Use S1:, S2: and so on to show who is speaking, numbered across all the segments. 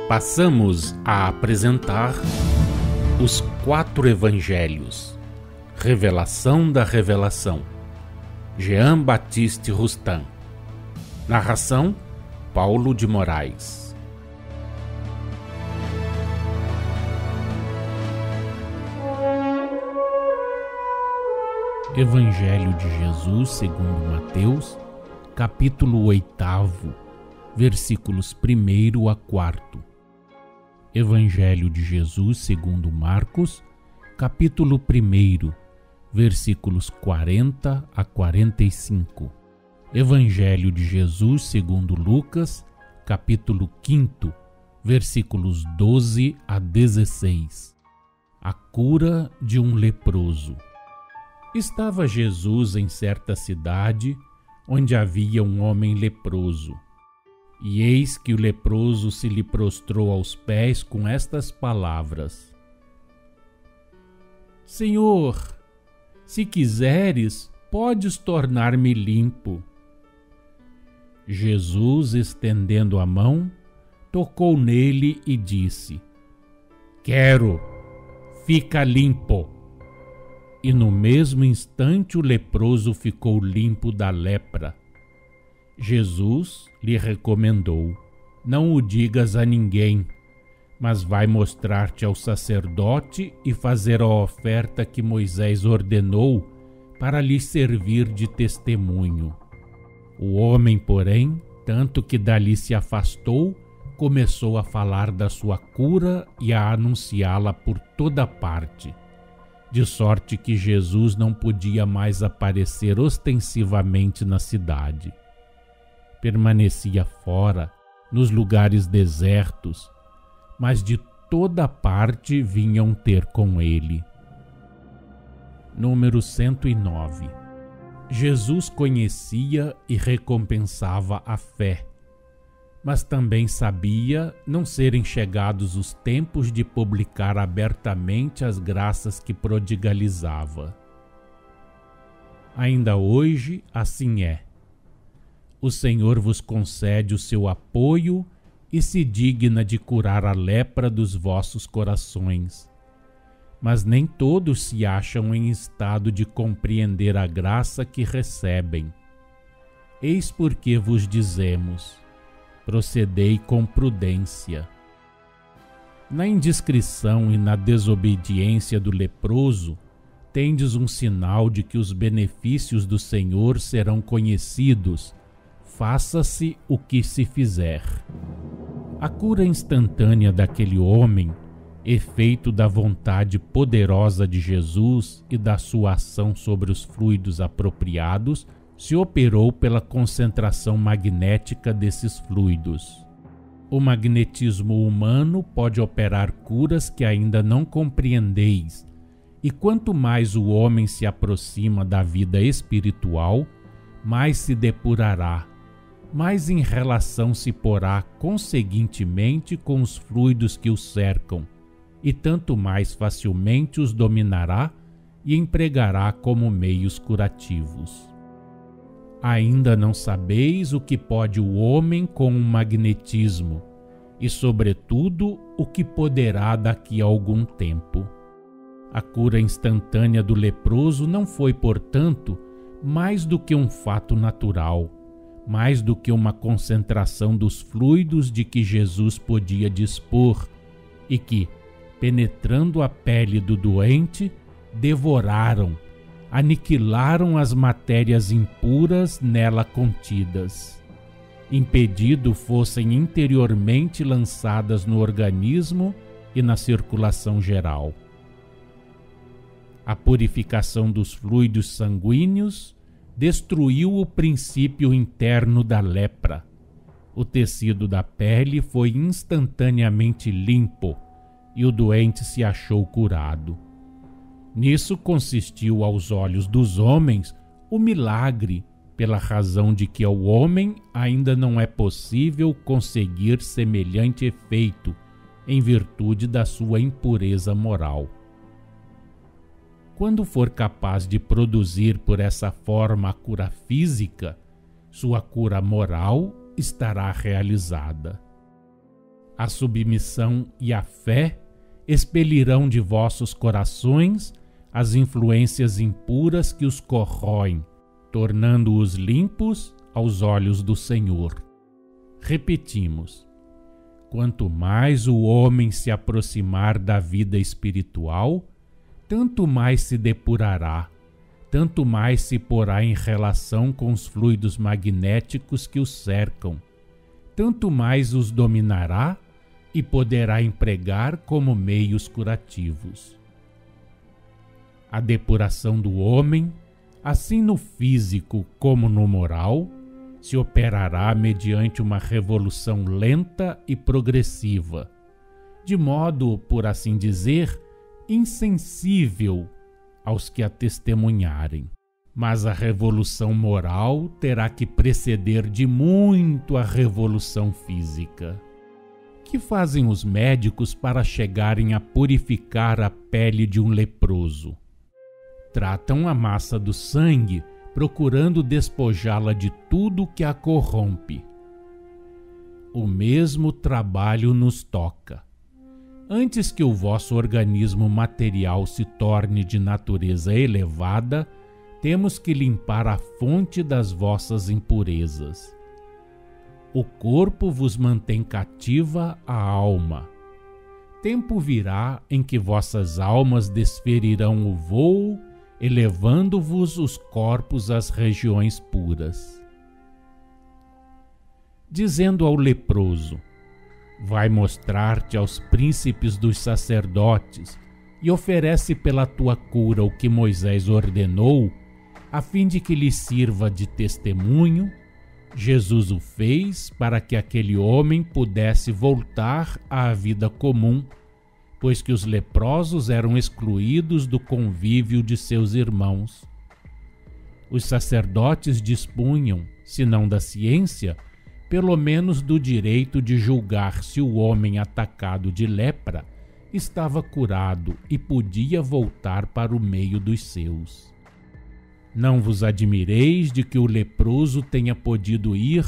S1: Passamos a apresentar os 4 Evangelhos, Revelação da Revelação, Jean Baptiste Rustin. Narração, Paulo de Moraes. Evangelho de Jesus segundo Mateus, capítulo 8, versículos 1 a 4. Evangelho de Jesus segundo Marcos, capítulo 1, versículos 40 a 45. Evangelho de Jesus segundo Lucas, capítulo 5, versículos 12 a 16. A cura de um leproso. Estava Jesus em certa cidade, onde havia um homem leproso. E eis que o leproso se lhe prostrou aos pés com estas palavras: Senhor, se quiseres, podes tornar-me limpo. Jesus, estendendo a mão, tocou nele e disse: Quero, fica limpo. E no mesmo instante o leproso ficou limpo da lepra. Jesus lhe recomendou: Não o digas a ninguém, mas vai mostrar-te ao sacerdote e fazer a oferta que Moisés ordenou para lhe servir de testemunho. O homem, porém, tanto que dali se afastou, começou a falar da sua cura e a anunciá-la por toda parte, de sorte que Jesus não podia mais aparecer ostensivamente na cidade. Permanecia fora, nos lugares desertos, mas de toda parte vinham ter com ele. Número 109. Jesus conhecia e recompensava a fé, mas também sabia não serem chegados os tempos de publicar abertamente as graças que prodigalizava. Ainda hoje assim é. O Senhor vos concede o seu apoio e se digna de curar a lepra dos vossos corações. Mas nem todos se acham em estado de compreender a graça que recebem. Eis porque vos dizemos: procedei com prudência. Na indiscrição e na desobediência do leproso, tendes um sinal de que os benefícios do Senhor serão conhecidos, faça-se o que se fizer. A cura instantânea daquele homem, efeito da vontade poderosa de Jesus e da sua ação sobre os fluidos apropriados, se operou pela concentração magnética desses fluidos. O magnetismo humano pode operar curas que ainda não compreendeis, e quanto mais o homem se aproxima da vida espiritual, mais se depurará, mais em relação se porá conseguintemente com os fluidos que o cercam, e tanto mais facilmente os dominará e empregará como meios curativos. Ainda não sabeis o que pode o homem com o magnetismo, e sobretudo o que poderá daqui a algum tempo. A cura instantânea do leproso não foi, portanto, mais do que um fato natural, mais do que uma concentração dos fluidos de que Jesus podia dispor e que, penetrando a pele do doente, devoraram, aniquilaram as matérias impuras nela contidas, impedido fossem interiormente lançadas no organismo e na circulação geral. A purificação dos fluidos sanguíneos destruiu o princípio interno da lepra. O tecido da pele foi instantaneamente limpo e o doente se achou curado. Nisso consistiu aos olhos dos homens o milagre, pela razão de que ao homem ainda não é possível conseguir semelhante efeito em virtude da sua impureza moral. Quando for capaz de produzir por essa forma a cura física, sua cura moral estará realizada. A submissão e a fé expelirão de vossos corações as influências impuras que os corroem, tornando-os limpos aos olhos do Senhor. Repetimos: quanto mais o homem se aproximar da vida espiritual, tanto mais se depurará, tanto mais se porá em relação com os fluidos magnéticos que os cercam, tanto mais os dominará e poderá empregar como meios curativos. A depuração do homem, assim no físico como no moral, se operará mediante uma revolução lenta e progressiva, de modo, por assim dizer, insensível aos que a testemunharem. Mas a revolução moral terá que preceder de muito a revolução física. Que fazem os médicos para chegarem a purificar a pele de um leproso? Tratam a massa do sangue, procurando despojá-la de tudo que a corrompe. O mesmo trabalho nos toca. Antes que o vosso organismo material se torne de natureza elevada, temos que limpar a fonte das vossas impurezas. O corpo vos mantém cativa a alma. Tempo virá em que vossas almas desferirão o vôo, elevando-vos os corpos às regiões puras. Dizendo ao leproso: vai mostrar-te aos príncipes dos sacerdotes e oferece pela tua cura o que Moisés ordenou, a fim de que lhe sirva de testemunho. Jesus o fez para que aquele homem pudesse voltar à vida comum, pois que os leprosos eram excluídos do convívio de seus irmãos. Os sacerdotes dispunham, se não da ciência, pelo menos do direito de julgar se o homem atacado de lepra estava curado e podia voltar para o meio dos seus. Não vos admireis de que o leproso tenha podido ir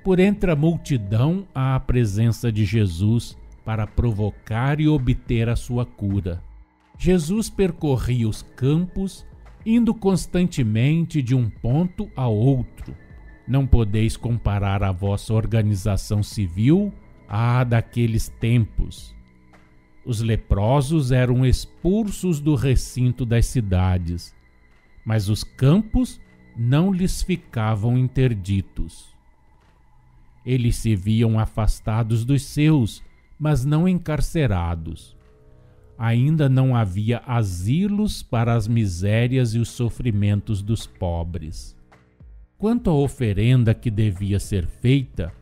S1: por entre a multidão à presença de Jesus para provocar e obter a sua cura. Jesus percorria os campos, indo constantemente de um ponto a outro. Não podeis comparar a vossa organização civil à daqueles tempos. Os leprosos eram expulsos do recinto das cidades, mas os campos não lhes ficavam interditos. Eles se viam afastados dos seus, mas não encarcerados. Ainda não havia asilos para as misérias e os sofrimentos dos pobres. Quanto à oferenda que devia ser feita,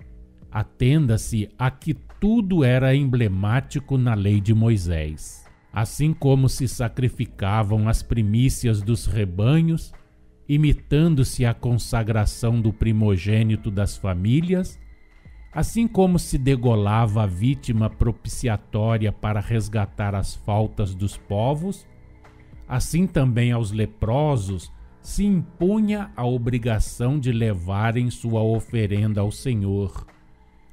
S1: atenda-se a que tudo era emblemático na lei de Moisés. Assim como se sacrificavam as primícias dos rebanhos, imitando-se a consagração do primogênito das famílias, assim como se degolava a vítima propiciatória para resgatar as faltas dos povos, assim também aos leprosos se impunha a obrigação de levarem sua oferenda ao Senhor,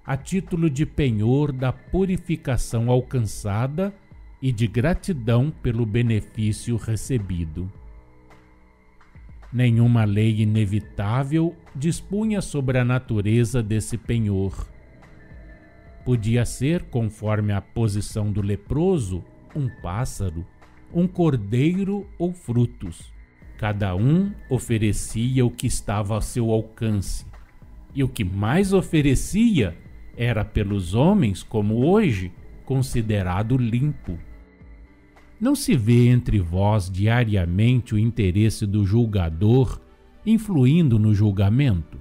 S1: a título de penhor da purificação alcançada e de gratidão pelo benefício recebido. Nenhuma lei inevitável dispunha sobre a natureza desse penhor. Podia ser, conforme a posição do leproso, um pássaro, um cordeiro ou frutos. Cada um oferecia o que estava ao seu alcance, e o que mais oferecia era pelos homens, como hoje, considerado limpo. Não se vê entre vós diariamente o interesse do julgador influindo no julgamento?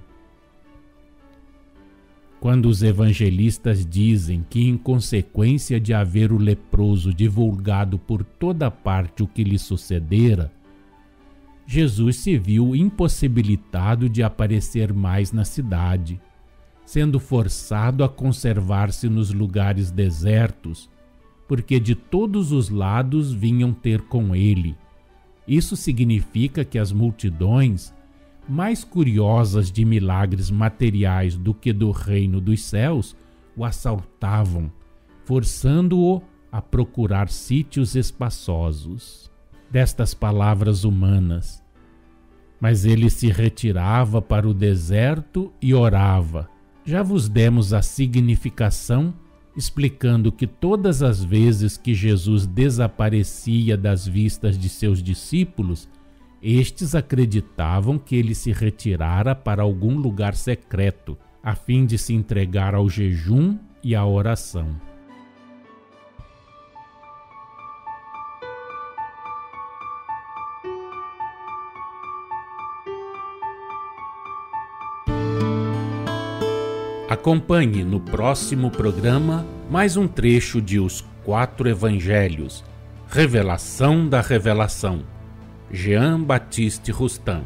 S1: Quando os evangelistas dizem que, em consequência de haver o leproso divulgado por toda parte o que lhe sucedera, Jesus se viu impossibilitado de aparecer mais na cidade, sendo forçado a conservar-se nos lugares desertos, porque de todos os lados vinham ter com ele. Isso significa que as multidões, mais curiosas de milagres materiais do que do reino dos céus, o assaltavam, forçando-o a procurar sítios espaçosos. Destas palavras humanas. Mas ele se retirava para o deserto e orava. Já vos demos a significação, explicando que todas as vezes que Jesus desaparecia das vistas de seus discípulos, estes acreditavam que ele se retirara para algum lugar secreto, a fim de se entregar ao jejum e à oração. Acompanhe no próximo programa mais um trecho de Os 4 Evangelhos, Revelação da Revelação, Jean Baptiste Rustin.